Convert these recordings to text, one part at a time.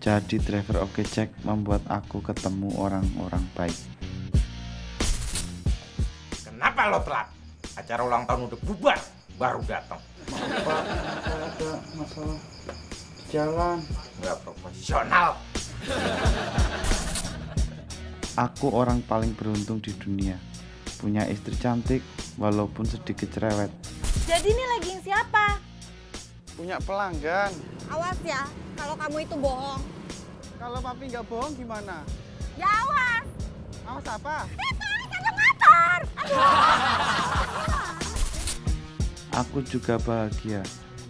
Jadi driver Oke Jack membuat aku ketemu orang-orang baik. Kenapa lo telat? Acara ulang tahun udah bubar, baru datang. Pak, saya ada masalah di jalan. Nggak profesional. Aku orang paling beruntung di dunia. Punya istri cantik walaupun sedikit cerewet. Jadi ini legging siapa? Punya pelanggan. Awas ya, kalau kamu itu bohong. Kalau papi nggak bohong gimana? Ya awas. Awas apa? Itu ada motor. Aduh. Aku juga bahagia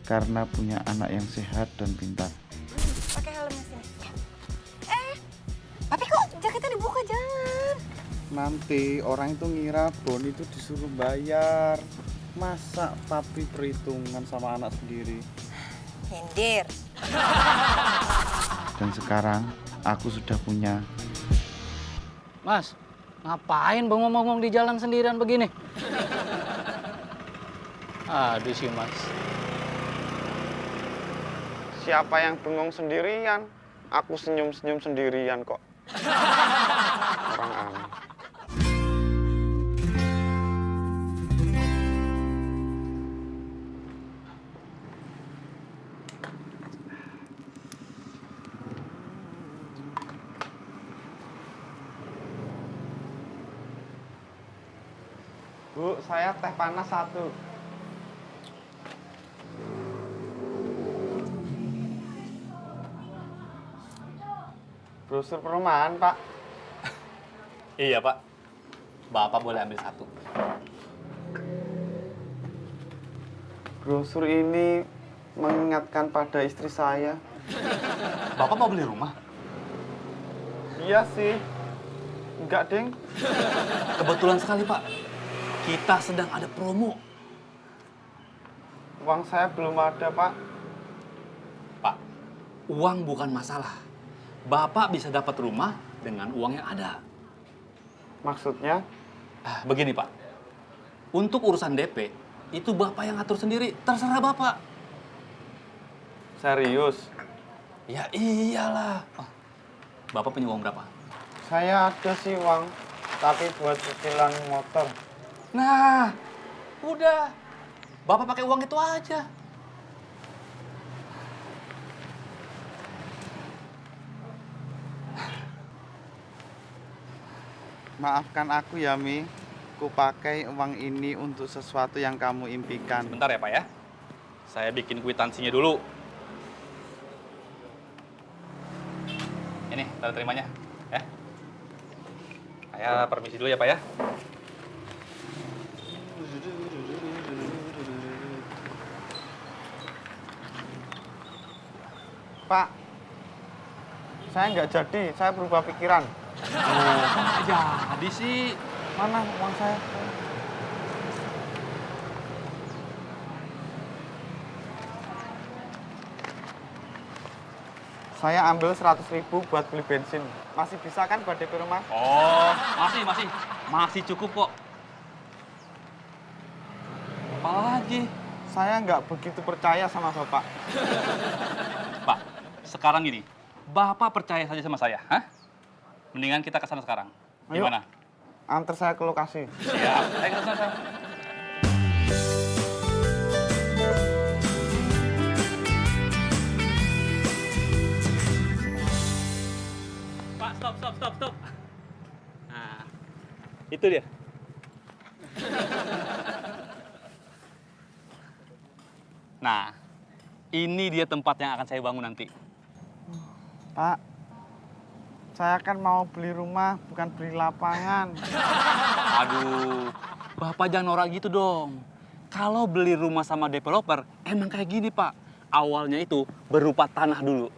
karena punya anak yang sehat dan pintar. Pakai helmnya sini. Tapi kok jaketnya dibuka, jangan. Nanti orang itu ngira Bon itu disuruh bayar. Masa papi perhitungan sama anak sendiri? Hindir. Dan sekarang aku sudah punya. Mas, ngapain bengong-bengong di jalan sendirian begini? Aduh sih, Mas. Siapa yang bengong sendirian? Aku senyum-senyum sendirian kok. Orang aneh. Bu, saya teh panas 1. Brosur perumahan, Pak. Iya, Pak. Bapak boleh ambil 1. Brosur ini mengingatkan pada istri saya. Bapak mau beli rumah? Iya sih. Enggak, Deng. Kebetulan sekali, Pak. Kita sedang ada promo. Uang saya belum ada, Pak. Pak, uang bukan masalah. Bapak bisa dapat rumah dengan uang yang ada. Maksudnya? Begini, Pak. Untuk urusan DP, itu Bapak yang atur sendiri. Terserah Bapak. Serius? Ya iyalah. Oh, Bapak punya uang berapa? Saya ada sih uang, tapi buat cicilan motor. Nah, udah. Bapak pakai uang itu aja. Maafkan aku ya, Mi. Ku pakai uang ini untuk sesuatu yang kamu impikan. Bentar ya, Pak ya. Saya bikin kwitansinya dulu. Ini, tanda terimanya. Ya. Saya permisi dulu ya, Pak ya. Pak, saya nggak jadi. Saya berubah pikiran. Oh, kok jadi sih? Mana uang saya? Saya ambil 100.000 buat beli bensin. Masih bisa kan buat DP rumah? Oh, masih cukup kok. Apalagi? Saya nggak begitu percaya sama Bapak. Pak, sekarang gini. Bapak percaya saja sama saya, hah? Mendingan kita ke sana sekarang. Ayo. Gimana? Antar saya ke lokasi. Siap. Ayo ke sana. Pak, stop. Nah, itu dia. Nah, ini dia tempat yang akan saya bangun nanti. Pak, saya kan mau beli rumah, bukan beli lapangan. Aduh, Bapak jangan norak gitu dong. Kalau beli rumah sama developer, emang kayak gini, Pak. Awalnya itu berupa tanah dulu.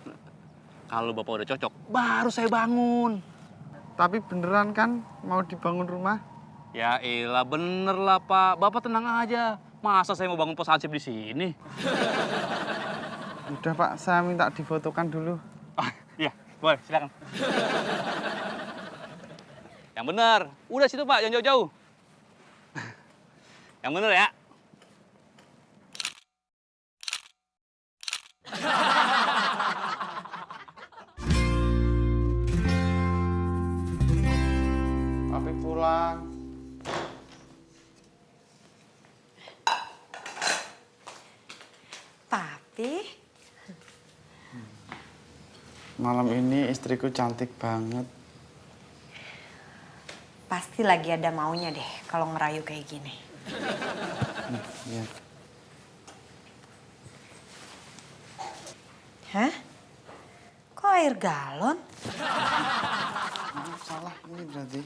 Kalau Bapak udah cocok, baru saya bangun. Tapi beneran kan mau dibangun rumah? Ya elah, bener lah, Pak. Bapak tenang aja. Masa saya mau bangun pos ansip di sini? Udah, Pak, saya minta difotokan dulu. Iya, boleh, silakan. Yang bener. Udah situ, Pak, jangan jauh-jauh. Yang bener ya. pulang. Papi, Malam ini istriku cantik banget. pasti lagi ada maunya deh kalau ngerayu kayak gini. Iya. Hah? Kok air galon? Salah ini berarti.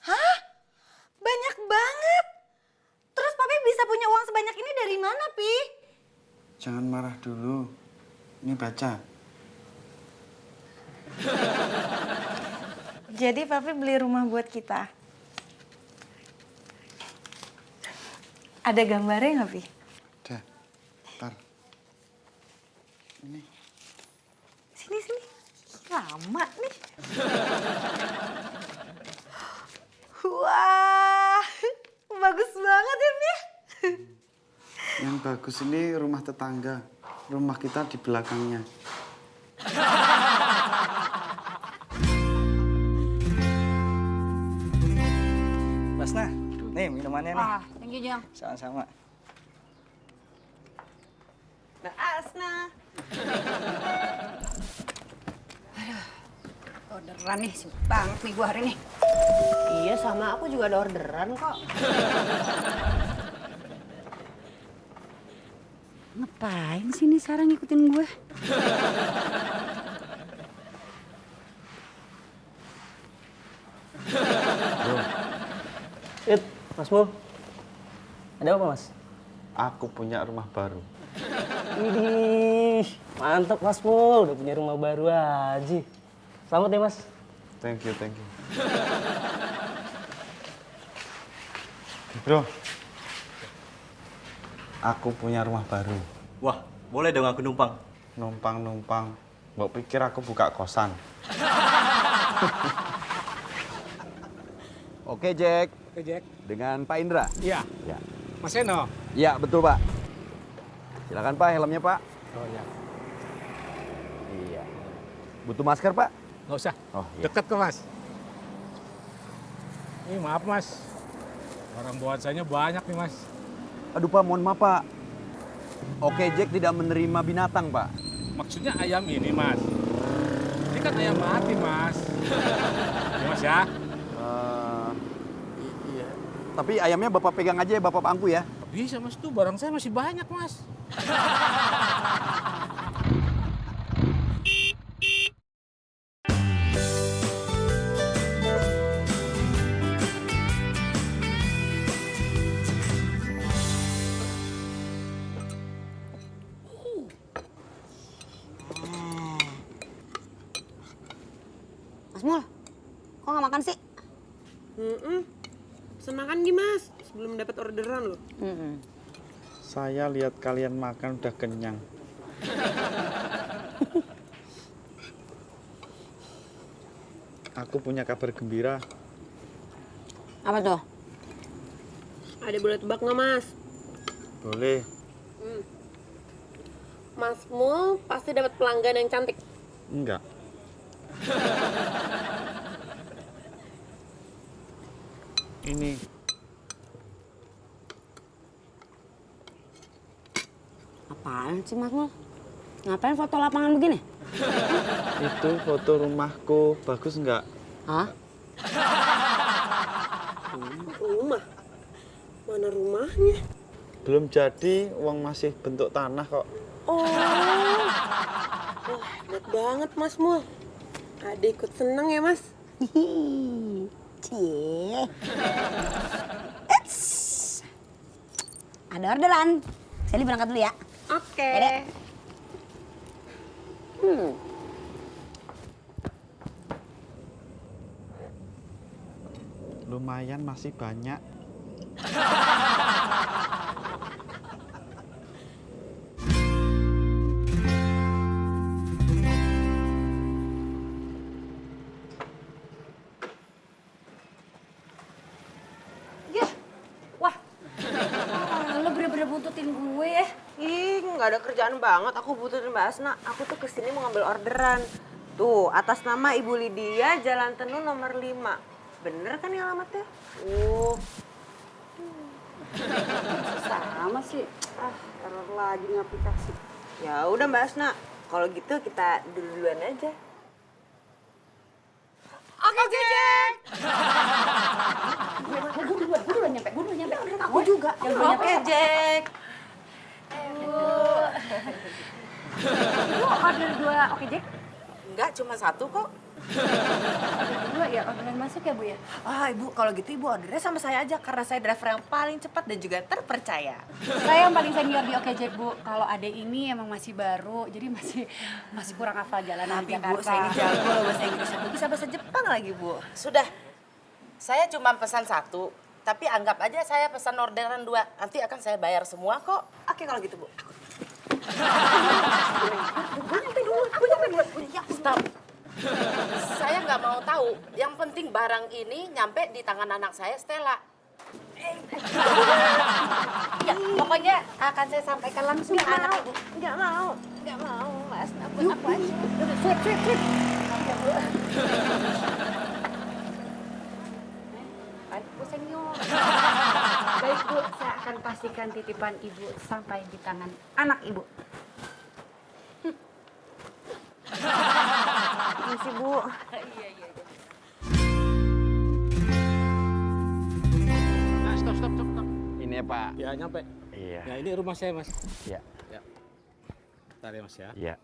Hah? Banyak banget. Terus Papi bisa punya uang sebanyak ini dari mana, Pi? Jangan marah dulu. Ini baca. Jadi Papi beli rumah buat kita. Ada gambarnya nggak, Pi? Udah. Ntar. Ini. Sini. Lama nih. Wah, bagus banget ya, Pi. Yang bagus ini rumah tetangga. Rumah kita di belakangnya. Basna, nih minumannya nih. Thank you, Jang. Sama-sama. Mbak Asna. Orderan nih, sibuk banget nih gua hari ini. Iya, sama aku juga ada orderan kok. Ngapain sih nih Sarah ngikutin gue? Mas Mul. Ada apa, Mas? Aku punya rumah baru. Widih, mantap Mas Mul. Udah punya rumah baru aja. Selamat ya, Mas. Thank you. Bro, aku punya rumah baru. Wah, boleh dong aku numpang. Numpang. Mbok pikir aku buka kosan. Oke, Jack. Oke, Jack. Dengan Pak Indra? Iya. Ya. Mas Eno? Ya, betul, Pak. Silakan, Pak, helmnya, Pak. Oh, iya. Iya. Butuh masker, Pak? Nggak usah. Oh, iya. Deket kok, Mas. Ini maaf, Mas. Orang buatannya banyak nih, Mas. Aduh, Pak, mohon maaf, Pak. Oke, Jack tidak menerima binatang, Pak. Maksudnya ayam ini, Mas. Ini kan ayam mati, Mas. Ya, Mas ya. Iya. Tapi ayamnya Bapak pegang aja ya, Bapak angku ya. Bisa, Mas. Tuh barang saya masih banyak, Mas. Mas Mul, kok nggak makan sih? Pesan makan Mas, sebelum dapat orderan loh. Saya lihat kalian makan udah kenyang. Aku punya kabar gembira. Apa tuh? Ada boleh tebak nggak Mas? Boleh. Mas Mul pasti dapat pelanggan yang cantik. Enggak. Ini. Apaan sih Mas Mul? Ngapain foto lapangan begini? Itu foto rumahku. Bagus enggak? Hah? Rumah? Mana rumahnya? Belum jadi, uang masih bentuk tanah kok. Oh, wah hebat banget Mas Mul. Ada ikut seneng ya Mas? Cie. Eits. Ada orderan. Sally berangkat dulu ya. Oke. Dede. Lumayan masih banyak. Lo bener-bener buntutin gue ya. Ih, nggak ada kerjaan banget. Aku butuhin Mbak Asna. Aku tuh kesini mau ngambil orderan. Tuh, atas nama Ibu Lydia, Jalan Tenun nomor 5. Bener kan ya alamatnya? Oh. Sama sih. Error lagi nih aplikasi. Ya udah Mbak Asna, kalau gitu kita duluan aja. Oke, Jack. Gue duluan nyampe. Aku juga. Yang duluan nyampe. Oke, Jack. Ibu order 2 oke Jack? Enggak, cuma 1 kok. Dua ya, orderan masuk ya Bu ya? Ibu, kalau gitu Ibu ordernya sama saya aja karena saya driver yang paling cepat dan juga terpercaya. Saya yang paling senior di Oke Jack Bu. Kalau adek ini emang masih baru, jadi masih kurang hafal jalanan Nanti Jakarta. Bu, saya ini jago loh bahasa Inggris. Bu bisa bahasa Jepang lagi, Bu. Sudah, saya cuma pesan 1, tapi anggap aja saya pesan orderan 2. Nanti akan saya bayar semua kok. Oke kalau gitu, Bu. Stop. Saya nggak mau tahu. Yang penting barang ini nyampe di tangan anak saya, Stella. Ya, pokoknya akan saya sampaikan langsung ke anak ibu. Nggak mau, Mas. Buat aku aja. Sip. Bu senior. Baik Bu, saya akan pastikan titipan Ibu sampai di tangan anak Ibu. Misi Bu. Iya. Nah, stop. Ini ya Pak. Ya, nyampe. Iya. Ya, ini rumah saya, Mas. Iya. Bentar ya, Mas ya. Iya.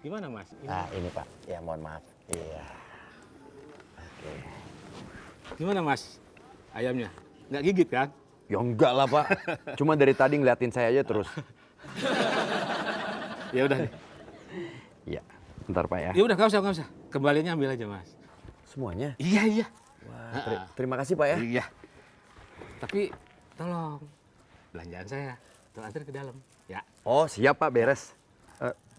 Gimana, Mas? Ini Pak. Ya mohon maaf. Iya. Oke. Gimana, Mas? Ayamnya? Nggak gigit kan? Ya enggak lah Pak. Cuma dari tadi ngeliatin saya aja terus. Ya udah deh. Iya. Bentar Pak ya. Ya udah, nggak usah. Kembaliannya ambil aja, Mas. Semuanya? Iya. Wah, terima kasih Pak ya. Iya. Tapi tolong belanjaan saya tuh antar ke dalam, ya. Oh siap Pak, beres.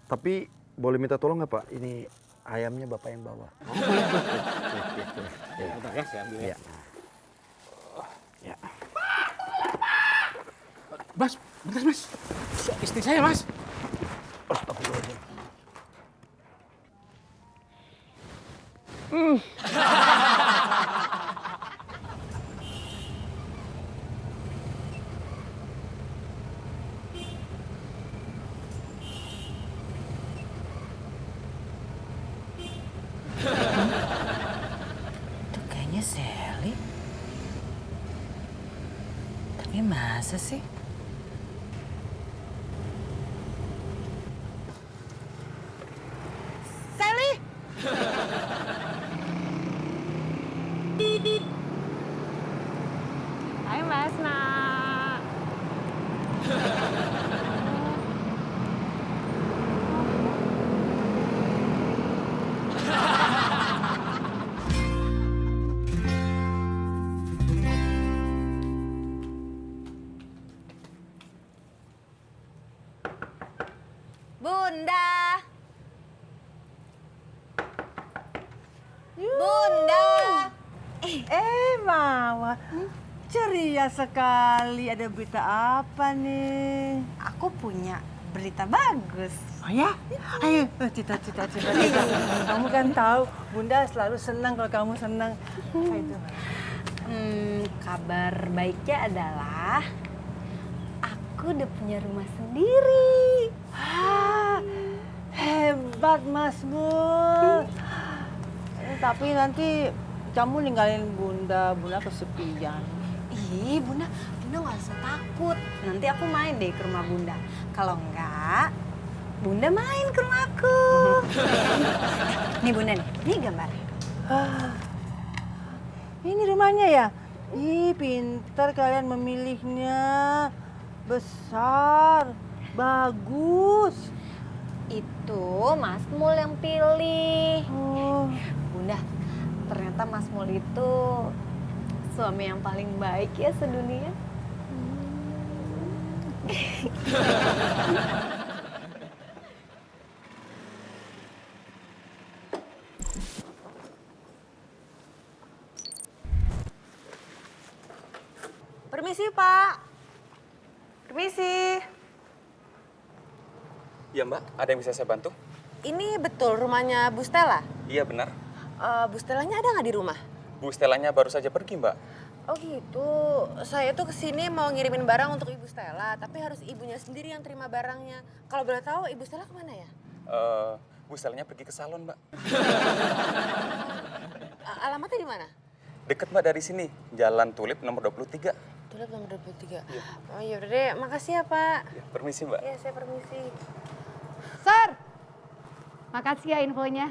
Tapi boleh minta tolong nggak Pak? Ini ayamnya Bapak yang bawa. Oh, boleh. Ya, bentar ya, saya ambil ya. Ya. Mas, bentar Mas. Istri saya, Mas. Astagfirullahaladzim. Itu kayaknya Sally. Tapi masa sih? Sally! Hai Mas Nak. Bunda! Bunda! Mawar. Ceria sekali. Ada berita apa nih? Aku punya berita bagus. Oh ya? Ayo, cita-cita. Kamu kan tahu, Bunda selalu senang kalau kamu senang. Ayo. Kabar baiknya adalah aku udah punya rumah sendiri. Hebat Mas Mul. Tapi nanti kamu ninggalin Bunda kesepian. Ih, Bunda nggak usah takut. Nanti aku main deh ke rumah Bunda. Kalau enggak, Bunda main ke rumahku. Nih Bunda nih, ini gambarnya. Ini rumahnya ya? Ih, pintar kalian memilihnya. Besar, bagus. Itu Mas Mul yang pilih. Oh. Bunda, ternyata Mas Mul itu suami yang paling baik ya sedunia. Permisi Pak. Permisi. Ya Mbak, ada yang bisa saya bantu? ini betul rumahnya Bu Stella? Iya benar. Bu Stellanya ada nggak di rumah? Bu Stellanya baru saja pergi, Mbak. Oh gitu. Saya tuh kesini mau ngirimin barang untuk Ibu Stella, tapi harus ibunya sendiri yang terima barangnya. Kalau boleh tahu Ibu Stella kemana ya? Bu Stellanya pergi ke salon, Mbak. Alamatnya di mana? Deket, Mbak, dari sini. Jalan Tulip nomor 23. Tulip nomor 23. Iya. Oh yaudah deh, makasih ya Pak. Ya, permisi, Mbak. Iya, saya permisi. Sir, makasih ya infonya.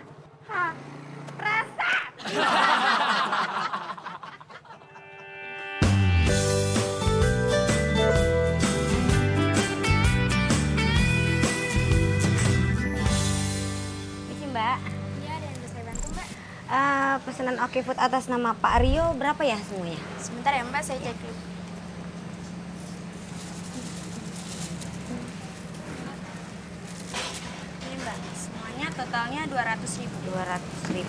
Isi Mbak. Iya, ada yang bisa saya bantu Mbak? Pesanan Oke Food atas nama Pak Rio berapa ya semuanya? Sebentar ya Mbak, saya cek dulu. Ini Mbak, semuanya totalnya 200.000. 200.000.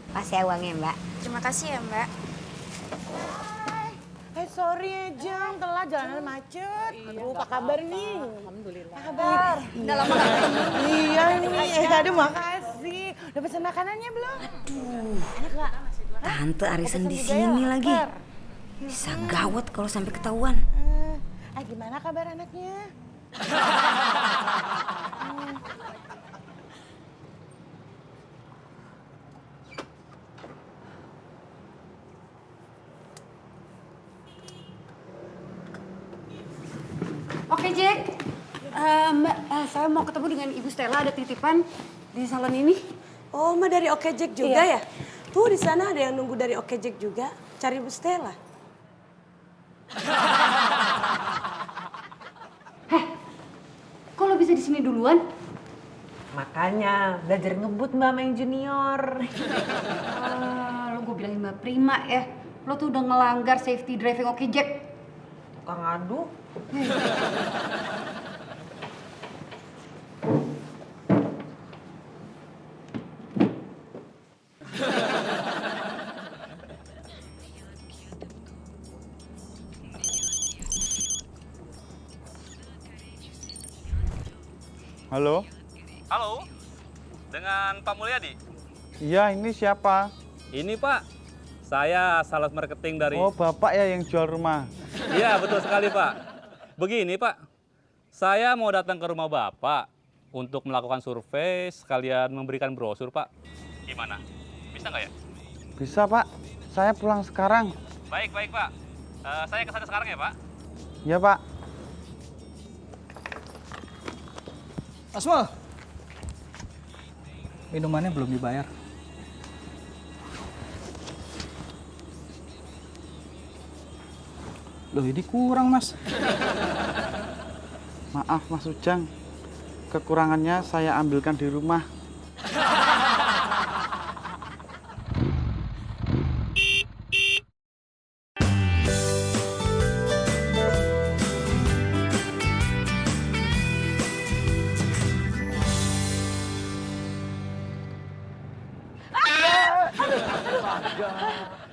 Pas ya uangnya Mbak. Terima kasih ya Mbak. Sorry ya Jeng, telat jalanan macet. Aduh, apa kabar nih? Alhamdulillah. Apa kabar? Udah lama gak ketemu. Iya nih, aduh makasih. Udah pesen makanannya belum? Enak gak? Tante arisan di sini lagi. Bisa gawat kalau sampai ketahuan. Gimana kabar anaknya? Oke Jack, Mbak, saya mau ketemu dengan Ibu Stella, ada titipan di salon ini. Oh, Mbak dari Oke Jack juga ya? Tuh di sana ada yang nunggu dari Oke Jack juga, cari Bu Stella. Kok lo bisa di sini duluan? Makanya belajar ngebut Mbak sama yang junior. Lo gue bilangin Mbak Prima ya, lo tuh udah ngelanggar safety driving Oke Jack. Tukang adu. Halo? Halo, dengan Pak Mulyadi? Iya, ini siapa? Ini Pak, saya sales marketing dari... Oh, Bapak ya yang jual rumah? Iya, betul sekali Pak. Begini Pak, saya mau datang ke rumah Bapak untuk melakukan survei sekalian memberikan brosur Pak. Gimana? Bisa nggak ya? Bisa Pak, saya pulang sekarang. Baik Pak. Saya kesana sekarang ya Pak. Ya Pak. Asma, minumannya belum dibayar. Loh ini kurang mas. Maaf Mas Ujang, kekurangannya saya ambilkan di rumah.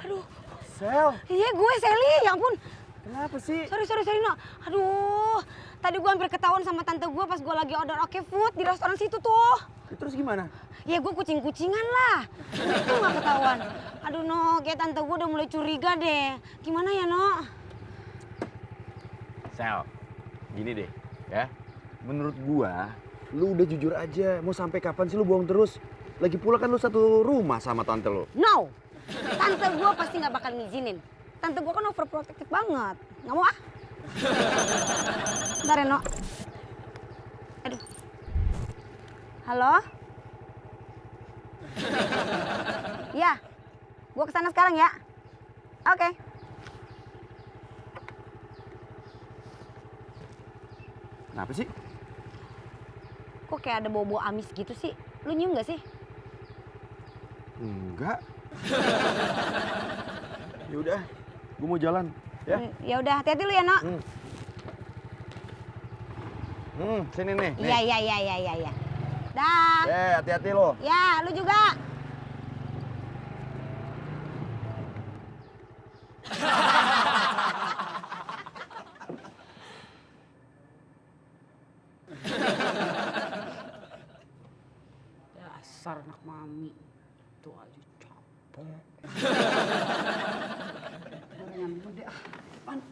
Aduh. Sel. Iya gue Sally, ya ampun. Kenapa sih? Sorry no. Aduh, tadi gue hampir ketahuan sama tante gue pas gue lagi order Oke Food di restoran situ tuh. Terus gimana? Ya gue kucing-kucingan lah. Itu gak ketahuan. Aduh no, kayak tante gue udah mulai curiga deh. Gimana ya no? Sel, gini deh ya. Menurut gua, lu udah jujur aja. Mau sampai kapan sih lu bohong terus? Lagi pula kan lu satu rumah sama tante lu. No, tante gue pasti gak bakal ngizinin. Tante gue kan overprotective banget. Gak mau ah. Bentar ya, No. Aduh. Halo? Ya, gue kesana sekarang ya. Oke. Kenapa sih? Kok kayak ada bau-bau amis gitu sih? Lu nyium gak sih? Enggak. Ya udah, gue mau jalan ya. Ya udah, hati-hati lu ya, No. Sini nih. Iya. Dah. Hati-hati lo. Ya, lu juga. Dasar anak mami. Tuh aja capek. Udah nyambung deh. Apaan?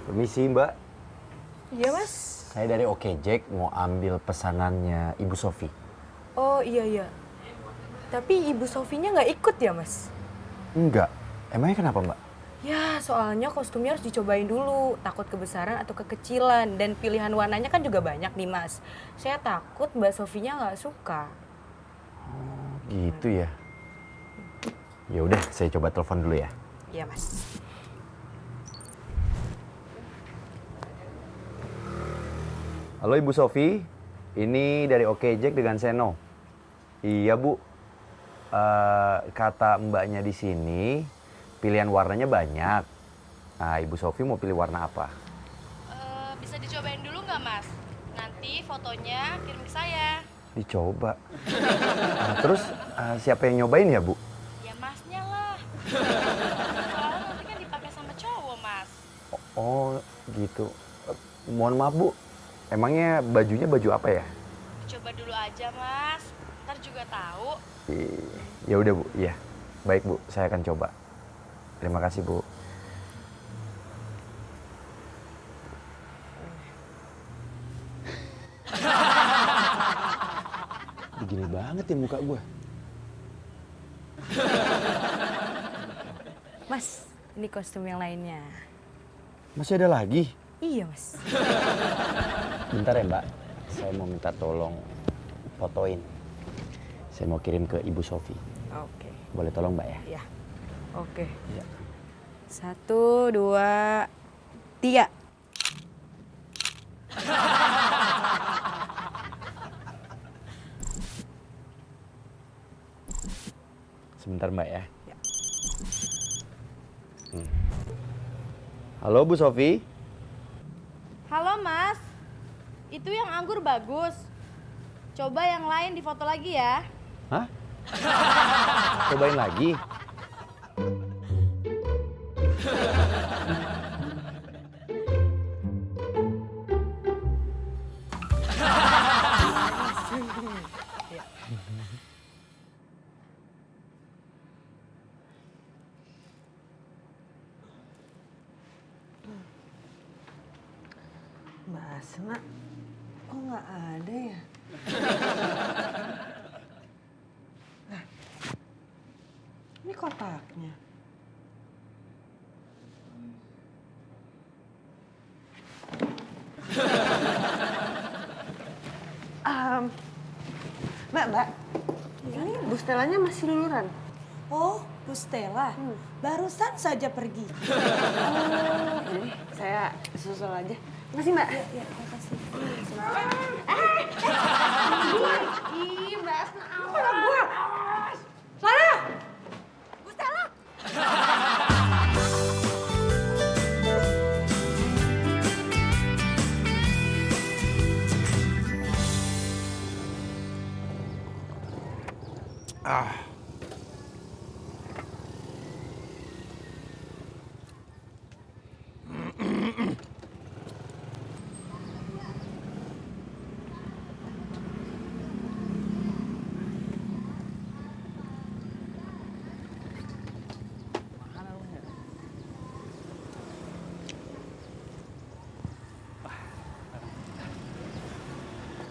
Permisi Mbak, Iya mas. saya dari Oke Jack mau ambil pesanannya Ibu Sofi. Oh iya. Tapi Ibu Sofinya nggak ikut ya mas? Enggak, emangnya kenapa Mbak? Ya soalnya kostumnya harus dicobain dulu. Takut kebesaran atau kekecilan. Dan pilihan warnanya kan juga banyak nih mas. Saya takut Mbak Sofinya nggak suka. Gitu ya. Ya udah, saya coba telepon dulu ya. Iya mas. Halo Ibu Sofi, ini dari Oke Jack dengan Seno. Iya Bu, kata mbaknya di sini pilihan warnanya banyak. Nah Ibu Sofi mau pilih warna apa? Bisa dicobain dulu nggak mas? Nanti fotonya kirim ke saya. Dicoba. Terus siapa yang nyobain ya Bu? Ya masnya lah. Soalnya nanti kan dipakai sama cowok mas. Oh gitu. Mohon maaf Bu, emangnya bajunya baju apa ya? Coba dulu aja mas. Ntar juga tahu. Ya udah Bu, iya. Baik Bu, saya akan coba. Terima kasih Bu. Begini banget ya muka gue. Mas, ini kostum yang lainnya. Masih ada lagi? Iya mas. Bentar ya Mbak, saya mau minta tolong fotoin. Saya mau kirim ke Ibu Sofi. Oke. Boleh tolong Mbak ya? Iya. Oke. Iya. 1, 2, 3. Sebentar Mbak ya. Halo Bu Sofi. Halo mas. Itu yang anggur bagus. Coba yang lain difoto lagi ya. Hah? Cobain lagi. Mbak Asma, kok nggak ada ya? Nah, ini kotaknya. Mbak, ini Bu Stellanya masih luluran. Oh, Bu Stella, barusan saja pergi. Ini saya susul aja. Makasih Mbak. Ya, makasih. Ih, Mbak Asma awas. Sana! Bu Stella!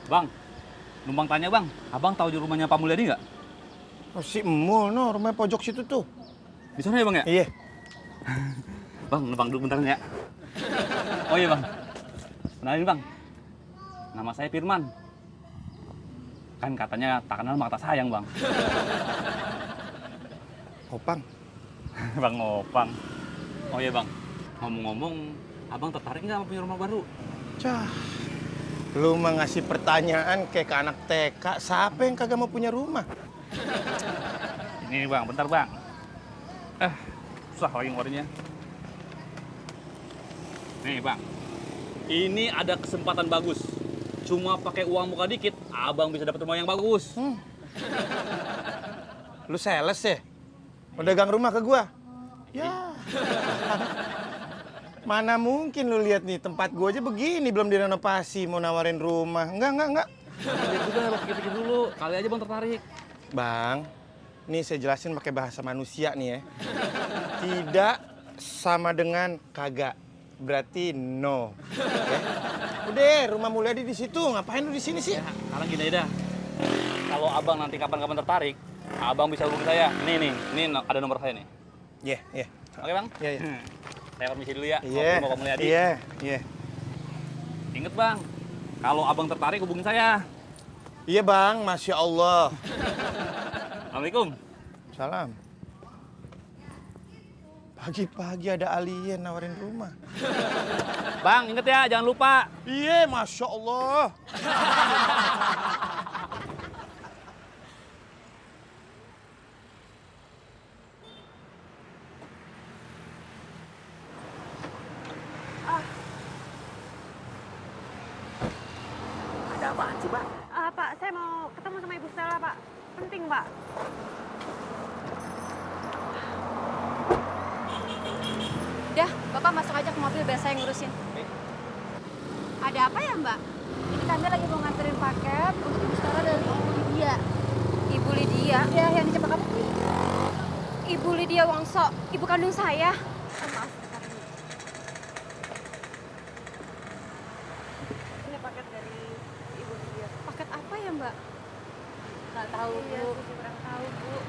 Bang, numpang tanya bang, abang tahu di rumahnya Pak Mulyadi nggak? Si Emul, no, rumahnya pojok situ tuh. Di sana ya bang ya? Iya. Bang, numpang dulu bentar ya. Oh iya bang, kenalin bang, nama saya Firman. Kan katanya tak kenal maka tak sayang bang. Opang. Bang Opang. Oh iya bang, ngomong-ngomong, abang tertarik nggak sama punya rumah baru? Cah, lu mah ngasih pertanyaan kayak ke anak TK, siapa yang kagak mau punya rumah? Ini bang, bentar bang. Susah lagi ngorinya. Nih bang, ini ada kesempatan bagus. Cuma pakai uang muka dikit, abang bisa dapat rumah yang bagus. Lu sales ya? Mau dagang rumah ke gua? Ya. Mana mungkin lu lihat nih, tempat gua aja begini belum direnovasi, mau nawarin rumah. Enggak. Lihat juga, bang, pikir-pikir dulu. Kali aja bang tertarik. Bang, nih saya jelasin pakai bahasa manusia nih ya. Tidak sama dengan kagak. Berarti no. Ya? Udah, rumah Mulyadi di situ. Ngapain lu di sini sih? Ya, sekarang gini aja dah. Kalau abang nanti kapan-kapan tertarik, abang bisa hubungi saya. Nih, ada nomor saya nih. Iya. Oke bang? Iya. Saya permisi dulu ya. Iya. Mau ke Mulyadi. Iya. Ingat bang, kalau abang tertarik hubungi saya. Iya bang, Masya Allah. Assalamualaikum. Salam. Pagi-pagi ada alien nawarin rumah. Bang, inget ya, jangan lupa. Iya, Masya Allah. Ada apaan sih, Pak? Pak, saya mau ketemu sama Ibu Stella, Pak. Penting, Pak. Udah, Bapak masuk aja ke mobil biar saya ngurusin. Ada apa ya, Mbak? Ini kami lagi mau nganterin paket untuk Ibu Stella dari Ibu Lydia. Ibu Lydia? Ya, yang di Cempaka Putih. Ibu Lydia Wongso, ibu kandung saya. Maaf. Ini paket dari Ibu Lydia. Paket apa ya, Mbak? Nggak tahu, Bu. Iya, aku kurang tahu, Bu.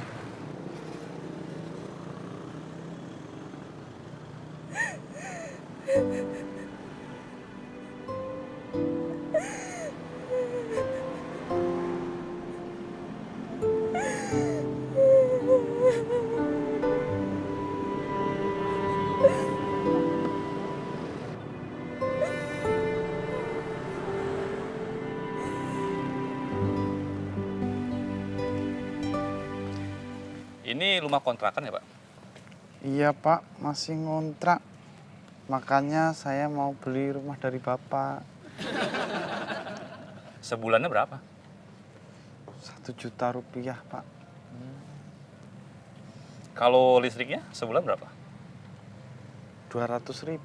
Ini rumah kontrakan ya, Pak? Iya Pak, masih ngontrak. Makanya saya mau beli rumah dari Bapak. Sebulannya berapa? 1 juta rupiah, Pak. Kalau listriknya sebulan berapa? 200.000.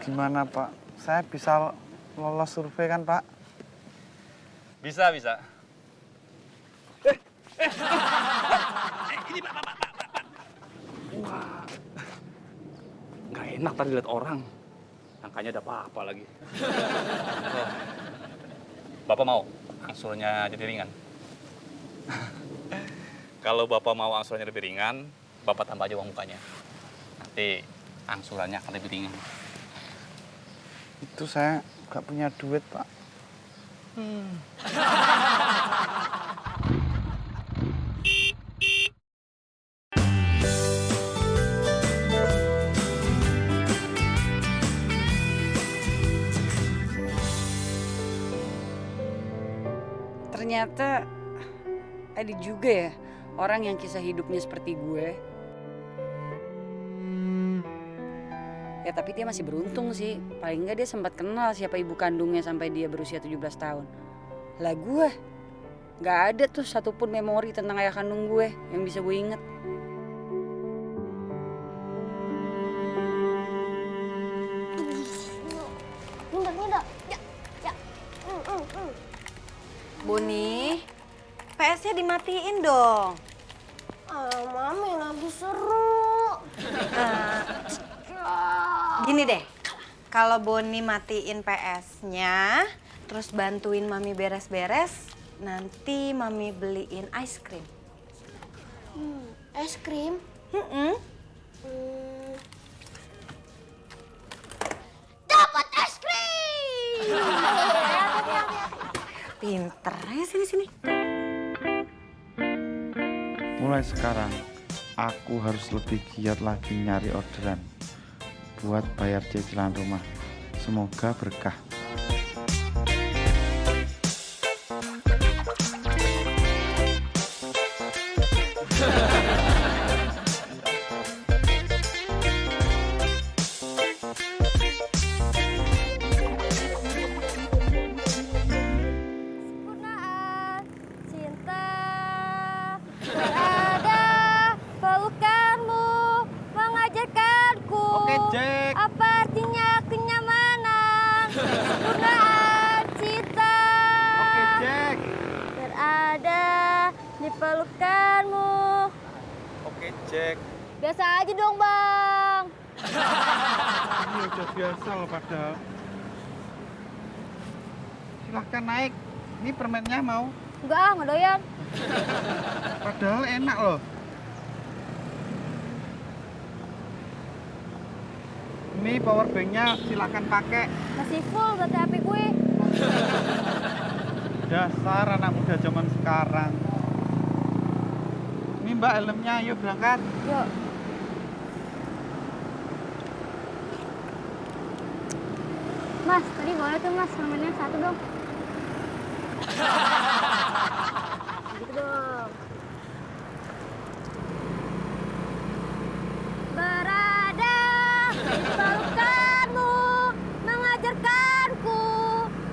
Gimana Pak? Saya bisa lolos survei kan Pak? Bisa. Ini Pak. Wah, nggak enak tadi lihat orang. Angkanya ada apa-apa lagi. Oh. Bapak mau angsurannya jadi ringan? Kalau Bapak mau angsurannya lebih ringan, Bapak tambah aja uang mukanya. Nanti angsurannya akan lebih ringan. Itu saya nggak punya duit Pak. Ternyata ada juga ya orang yang kisah hidupnya seperti gue. Ya tapi dia masih beruntung sih. Paling nggak dia sempat kenal siapa ibu kandungnya sampai dia berusia 17 tahun. Lah gue, nggak ada tuh satupun memori tentang ayah kandung gue yang bisa gue inget. Boni, PS-nya dimatiin dong. Mami lagi seru. Gini deh, kalau Boni matiin PS-nya, terus bantuin Mami beres-beres, nanti Mami beliin ice cream. Es krim? Dapat es krim! Pinter ya sini-sini. Mulai sekarang, aku harus lebih giat lagi nyari orderan buat bayar cicilan rumah. Semoga berkah. ojek. Biasa aja dong, Bang. Ini udah biasa loh padahal. Silahkan naik. Ini permennya mau. Enggak, nggak doyan. Padahal enak loh. Ini power banknya silakan pakai. Masih full baterai HP gue. Dasar anak muda zaman sekarang. Ini Mbak helmnya, yuk berangkat. Yuk. Mas, tadi boleh tuh Mas, permennya 1 dong. Gitu dong. Berada di pelukanmu, mengajarkanku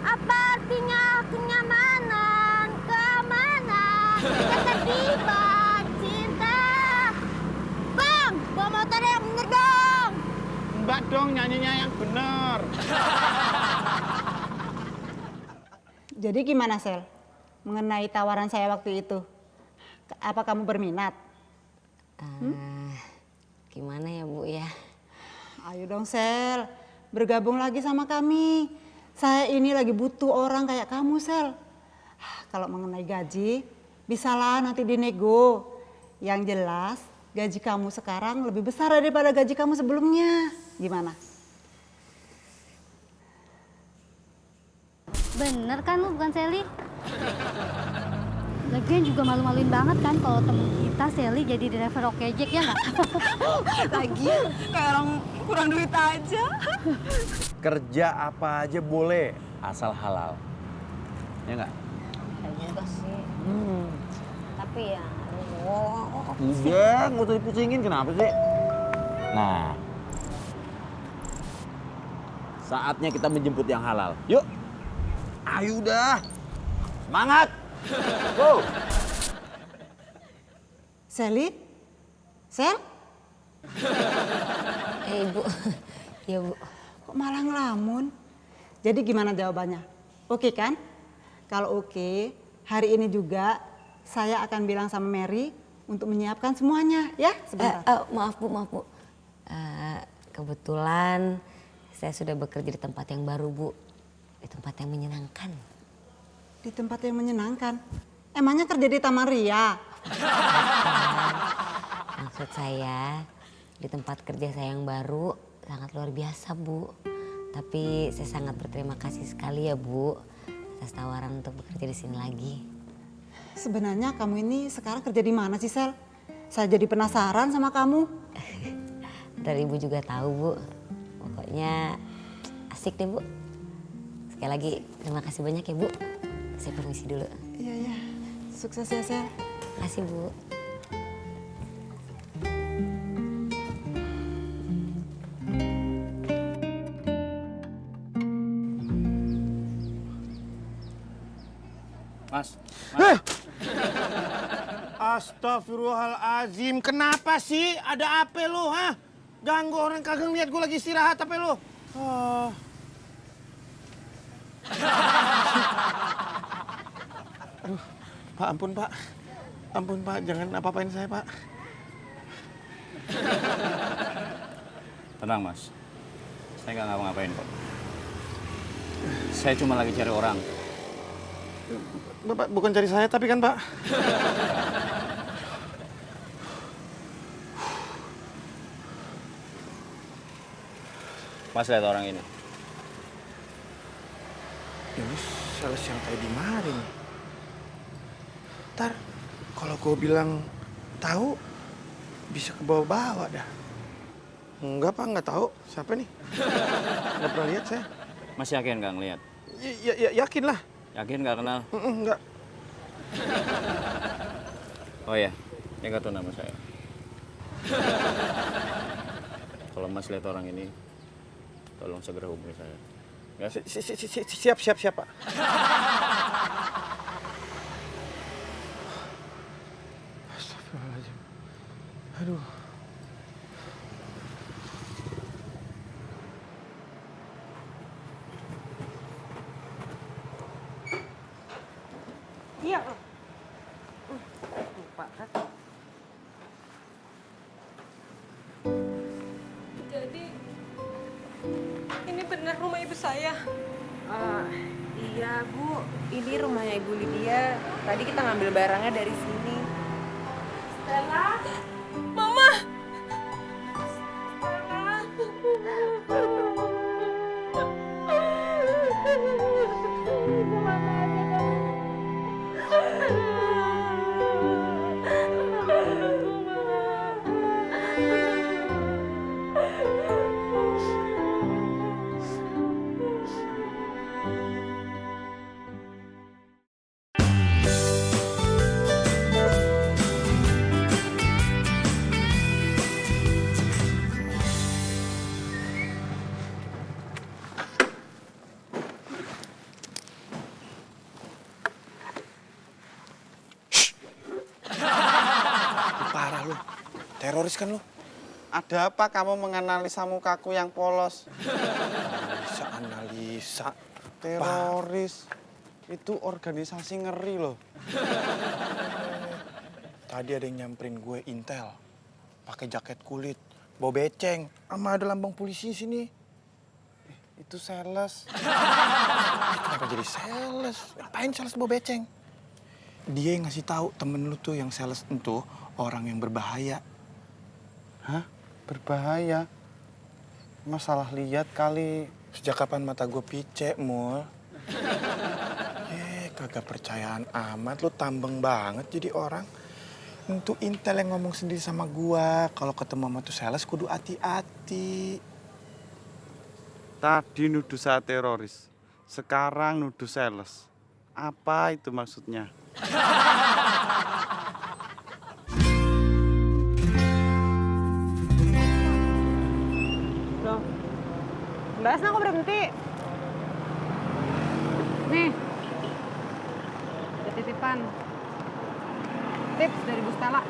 apa artinya kenyamanan, keamanan, ketertiban, cinta. Bang, bawa motor yang bener dong. Mbak dong nyanyinya yang bener. Jadi gimana Sel? Mengenai tawaran saya waktu itu? Apa kamu berminat? Gimana ya Bu ya? Ayo dong Sel, bergabung lagi sama kami. Saya ini lagi butuh orang kayak kamu Sel. Kalau mengenai gaji, bisalah nanti dinego. Yang jelas, gaji kamu sekarang lebih besar daripada gaji kamu sebelumnya. Gimana? Bener kan lu bukan Sally? Lagian juga malu-maluin banget kan kalau temen kita Sally jadi driver ojek ya nggak? Lagi kayak orang kurang duit aja. Kerja apa aja boleh, asal halal. Ya nggak? Ya juga sih. Tapi ya, Udah, nggak usah dipusingin, kenapa sih? Nah, saatnya kita menjemput yang halal. Yuk, ayo udah, semangat. Go. Sally? Sel? Ibu, ya Bu. Kok malah ngelamun? Jadi gimana jawabannya? Oke kan? Kalau oke, hari ini juga saya akan bilang sama Mary untuk menyiapkan semuanya, ya? Sebentar. Maaf Bu. Kebetulan saya sudah bekerja di tempat yang baru Bu. Di tempat yang menyenangkan. Di tempat yang menyenangkan? Emangnya kerja di Taman Ria? Maksud saya, di tempat kerja saya yang baru sangat luar biasa Bu. Tapi saya sangat berterima kasih sekali ya Bu atas tawaran untuk bekerja di sini lagi. Sebenarnya kamu ini sekarang kerja di mana sih Sel? Saya jadi penasaran sama kamu. Dari Ibu juga tahu Bu. Pokoknya asik deh Bu. Sekali lagi terima kasih banyak ya Bu. Saya permisi dulu. Iya. Sukses ya Sel. Makasih Bu. Mas. Astagfirullahalazim, kenapa sih? Ada apa lo, ha? Ganggu orang kagak lihat gue lagi istirahat apa lo? Aduh, Pak, ampun Pak, jangan apa-apain saya Pak. Tenang Mas, saya nggak ngapa-ngapain kok. Saya cuma lagi cari orang. Bapak bukan cari saya tapi kan Pak. Mas lihat orang ini. Ini sales yang kayak di mana nih? Ntar kalau gue bilang tahu bisa ke bawah-bawah dah. Enggak Pak, nggak tahu. Siapa nih? Nggak pernah lihat saya. Mas yakin nggak ngeliat? Yakin lah. Yakin nggak kenal? Enggak. Oh ya, ini kartu nama saya. Kalau Mas lihat orang ini, tolong segera hubungi saya. Ya? Siap Pak. Astagfirullahaladzim. Aduh. Iya. Lupa kan? Ini benar rumah ibu saya. Iya Bu, ini rumahnya Ibu Lydia. Tadi kita ngambil barangnya dari sini. Stella? Mama! Parah lu, teroris kan lu? Ada apa kamu menganalisa mukaku yang polos? Analisa. Teroris. Itu organisasi ngeri loh. Tadi ada yang nyamperin gue intel. Pakai jaket kulit, bawa beceng. Sama ada lambang polisi sini. Itu sales. Kenapa jadi sales? Ngapain sales bawa beceng? Dia yang ngasih tahu temen lu tuh yang sales itu orang yang berbahaya. Hah? Berbahaya? Masalah lihat kali. Sejak kapan mata gue picek, Mul? Kagak percayaan amat. Lu tambeng banget jadi orang. Itu intel yang ngomong sendiri sama gua. Kalau ketemu sama tuh sales kudu hati-hati. Tadi nuduh saya teroris. Sekarang nuduh sales. Apa itu maksudnya? Loh, Mbak Asna kok berhenti? Nih, ada titipan. Tips dari Bu Stella.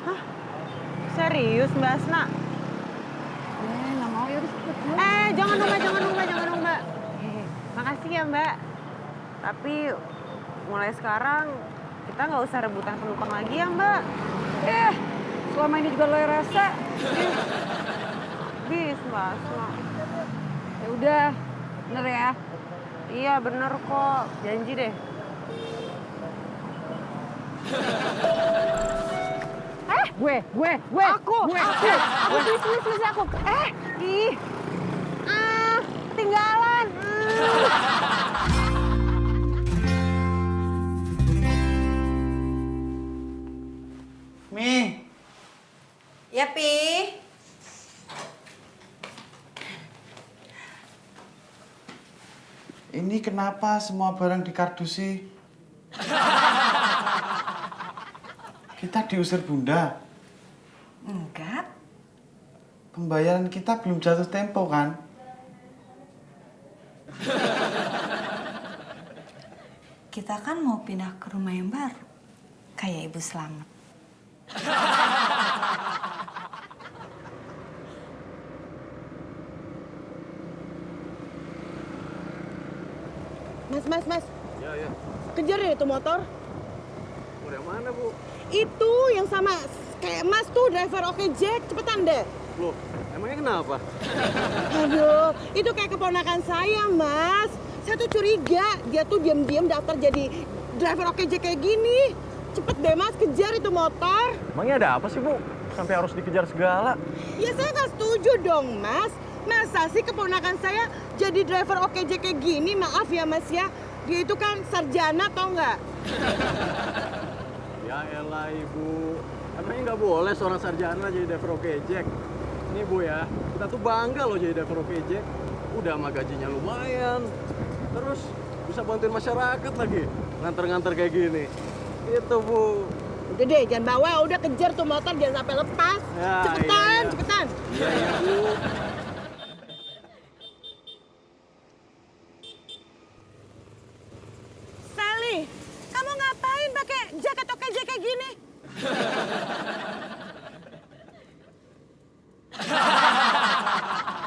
Hah? Serius Mbak Asna? Nggak mau ya, udah cepet. Jangan dong Mbak. Makasih ya Mbak. Tapi mulai sekarang kita nggak usah rebutan penumpang lagi ya Mbak. Selama ini juga lo rasa. Bis Mbak Asna. Ya udah, bener ya. Iya bener kok, janji deh. Gue. Aku, please aku. Tinggalan. Mi. Ya, Pi. Ini kenapa semua barang dikardusi? Kita diusir Bunda. Enggak. Pembayaran kita belum jatuh tempo kan? Kita kan mau pindah ke rumah yang baru. Kayak Ibu Slamet. Mas. Ya. Kejar deh itu motor. Udah mana, Bu? Itu yang sama kayak Mas tuh, driver Oke Jack. Cepetan deh. Loh, emangnya kenapa? Aduh, itu kayak keponakan saya, Mas. Saya tuh curiga, dia tuh diam-diam daftar jadi driver Oke Jack kayak gini. Cepet deh, Mas, kejar itu motor. Emangnya ada apa sih, Bu? Sampai harus dikejar segala? Ya saya nggak setuju dong, Mas. Masa sih keponakan saya jadi driver Oke Jack kayak gini? Maaf ya, Mas ya. Dia itu kan sarjana, tau nggak? Ya elah, Ibu. Emangnya nggak boleh seorang sarjana jadi driver Oke Jack? Nih, Bu ya, kita tuh bangga loh jadi driver Oke Jack. Udah sama gajinya lumayan. Terus bisa bantuin masyarakat lagi. Nganter-nganter kayak gini. Itu, Bu. Udah deh, jangan bawa. Udah kejar tuh motor, jangan sampai lepas. Ya, cepetan, iya. cepetan. Iya, Bu. Sally, kamu ngapain pakai jaket Oke Jack kayak gini?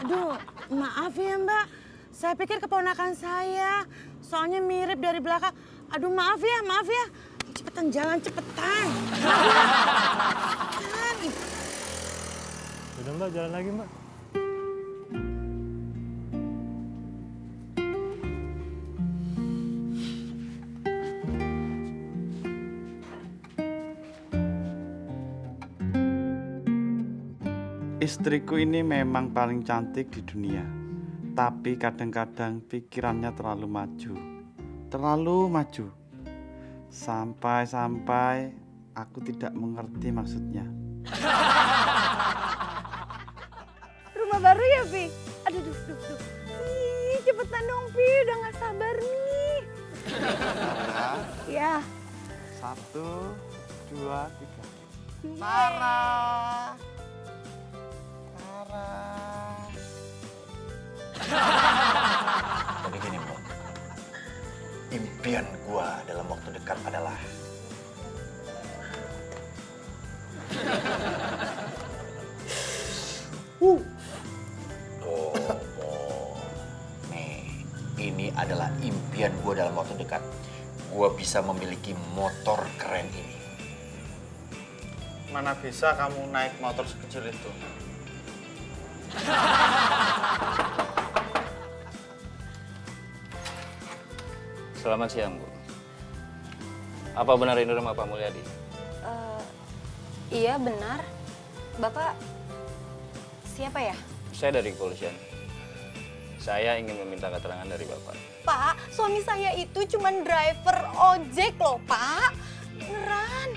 Aduh, maaf ya Mbak. Saya pikir keponakan saya. Soalnya mirip dari belakang. Aduh, maaf ya. Cepetan jalan, cepetan. Maaf ya. Cepetan. Udah Mbak, jalan lagi Mbak. Istriku ini memang paling cantik di dunia. Tapi kadang-kadang pikirannya terlalu maju. Terlalu maju. Sampai-sampai aku tidak mengerti maksudnya. Rumah baru ya, Pi? Aduh, duh. Ih, cepetan dong, Pi. Udah gak sabar nih. Ya. 1, 2, 3. Sarah. Jadi gini, Mbok. Impian gua dalam waktu dekat adalah Nih, ini adalah impian gua dalam waktu dekat. Gua bisa memiliki motor keren ini. Mana bisa kamu naik motor sekecil itu? Selamat siang, Bu. Apa benar ini rumah Pak Mulyadi? Iya benar. Bapak siapa ya? Saya dari kepolisian. Saya ingin meminta keterangan dari Bapak. Pak, suami saya itu cuman driver ojek loh, Pak. Beneran.